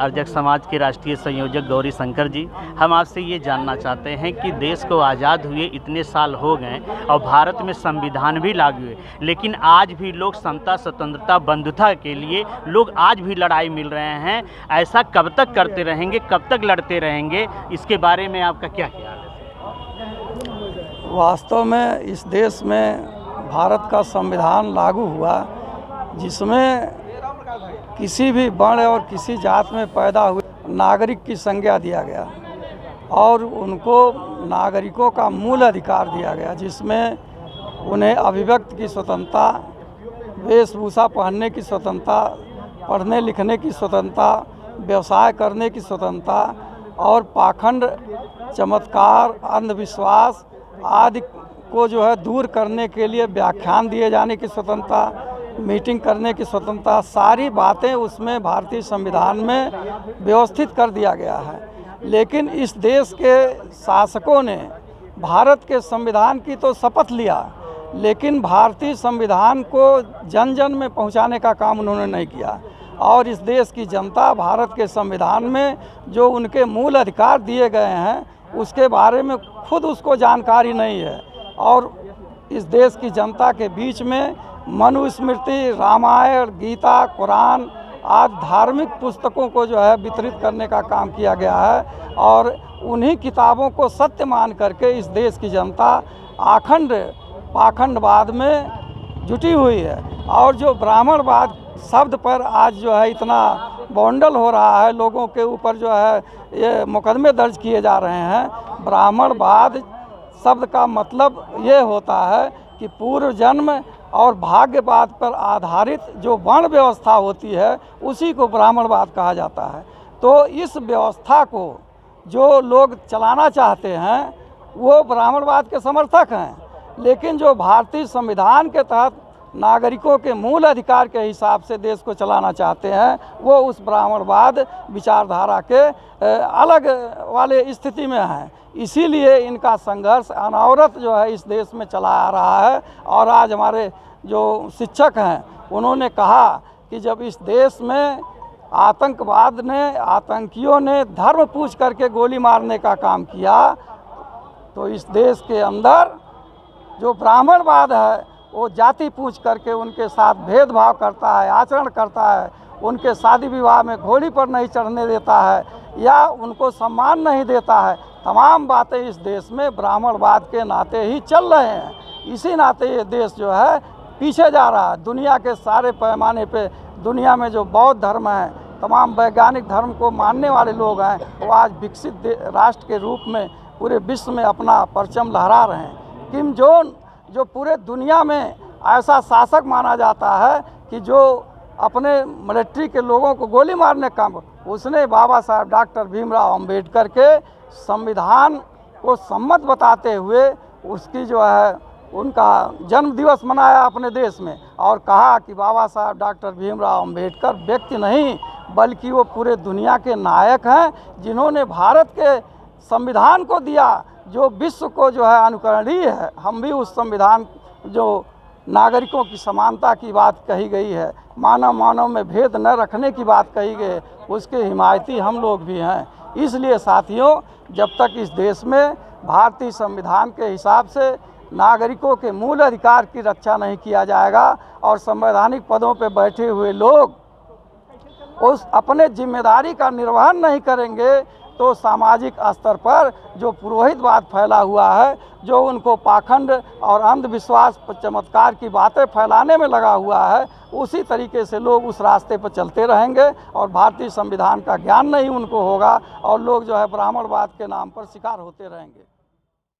अर्जक समाज के राष्ट्रीय संयोजक गौरी शंकर जी, हम आपसे ये जानना चाहते हैं कि देश को आज़ाद हुए इतने साल हो गए और भारत में संविधान भी लागू है, लेकिन आज भी लोग समता, स्वतंत्रता, बंधुता के लिए लोग आज भी लड़ाई मिल रहे हैं। ऐसा कब तक करते रहेंगे, कब तक लड़ते रहेंगे, इसके बारे में आपका क्या ख्याल है? वास्तव में इस देश में भारत का संविधान लागू हुआ, जिसमें किसी भी वर्ण और किसी जात में पैदा हुए नागरिक की संज्ञा दिया गया और उनको नागरिकों का मूल अधिकार दिया गया, जिसमें उन्हें अभिव्यक्ति की स्वतंत्रता, वेशभूषा पहनने की स्वतंत्रता, पढ़ने लिखने की स्वतंत्रता, व्यवसाय करने की स्वतंत्रता और पाखंड, चमत्कार, अंधविश्वास आदि को दूर करने के लिए व्याख्यान दिए जाने की स्वतंत्रता, मीटिंग करने की स्वतंत्रता, सारी बातें उसमें भारतीय संविधान में व्यवस्थित कर दिया गया है। लेकिन इस देश के शासकों ने भारत के संविधान की तो शपथ लिया, लेकिन भारतीय संविधान को जन जन में पहुंचाने का काम उन्होंने नहीं किया और इस देश की जनता भारत के संविधान में जो उनके मूल अधिकार दिए गए हैं उसके बारे में खुद उसको जानकारी नहीं है और इस देश की जनता के बीच में मनुस्मृति, रामायण, गीता, कुरान आदि धार्मिक पुस्तकों को वितरित करने का काम किया गया है और उन्हीं किताबों को सत्य मान करके इस देश की जनता आखंड पाखंडवाद में जुटी हुई है। और जो ब्राह्मणवाद शब्द पर आज इतना बौंडल हो रहा है, लोगों के ऊपर ये मुकदमे दर्ज किए जा रहे हैं। ब्राह्मणवाद शब्द का मतलब ये होता है कि पूर्व जन्म और भाग्यवाद पर आधारित जो वर्ण व्यवस्था होती है उसी को ब्राह्मणवाद कहा जाता है। तो इस व्यवस्था को जो लोग चलाना चाहते हैं वो ब्राह्मणवाद के समर्थक हैं, लेकिन जो भारतीय संविधान के तहत नागरिकों के मूल अधिकार के हिसाब से देश को चलाना चाहते हैं वो उस ब्राह्मणवाद विचारधारा के अलग वाले स्थिति में हैं। इसीलिए इनका संघर्ष अनवरत इस देश में चला आ रहा है। और आज हमारे जो शिक्षक हैं उन्होंने कहा कि जब इस देश में आतंकवाद ने, आतंकियों ने धर्म पूछ करके गोली मारने का काम किया, तो इस देश के अंदर जो ब्राह्मणवाद है वो जाति पूछ करके उनके साथ भेदभाव करता है, आचरण करता है, उनके शादी विवाह में घोड़ी पर नहीं चढ़ने देता है या उनको सम्मान नहीं देता है। तमाम बातें इस देश में ब्राह्मणवाद के नाते ही चल रहे हैं। इसी नाते ये देश पीछे जा रहा है। दुनिया के सारे पैमाने पे दुनिया में जो बौद्ध धर्म है, तमाम वैज्ञानिक धर्म को मानने वाले लोग हैं, वो आज विकसित राष्ट्र के रूप में पूरे विश्व में अपना परचम लहरा रहे हैं। किम जोंग जो पूरे दुनिया में ऐसा शासक माना जाता है कि जो अपने मिलिट्री के लोगों को गोली मारने का, उसने बाबा साहब डॉक्टर भीमराव अंबेडकर के संविधान को सम्मत बताते हुए उसकी उनका जन्म दिवस मनाया अपने देश में और कहा कि बाबा साहब डॉक्टर भीमराव अंबेडकर व्यक्ति नहीं बल्कि वो पूरे दुनिया के नायक हैं, जिन्होंने भारत के संविधान को दिया जो विश्व को अनुकरणीय है। हम भी उस संविधान जो नागरिकों की समानता की बात कही गई है, मानव मानव में भेद न रखने की बात कही गई है, उसके हिमायती हम लोग भी हैं। इसलिए साथियों, जब तक इस देश में भारतीय संविधान के हिसाब से नागरिकों के मूल अधिकार की रक्षा नहीं किया जाएगा और संवैधानिक पदों पर बैठे हुए लोग उस अपने जिम्मेदारी का निर्वहन नहीं करेंगे, तो सामाजिक स्तर पर जो पुरोहितवाद फैला हुआ है, जो उनको पाखंड और अंधविश्वास, चमत्कार की बातें फैलाने में लगा हुआ है, उसी तरीके से लोग उस रास्ते पर चलते रहेंगे और भारतीय संविधान का ज्ञान नहीं उनको होगा और लोग ब्राह्मणवाद के नाम पर शिकार होते रहेंगे।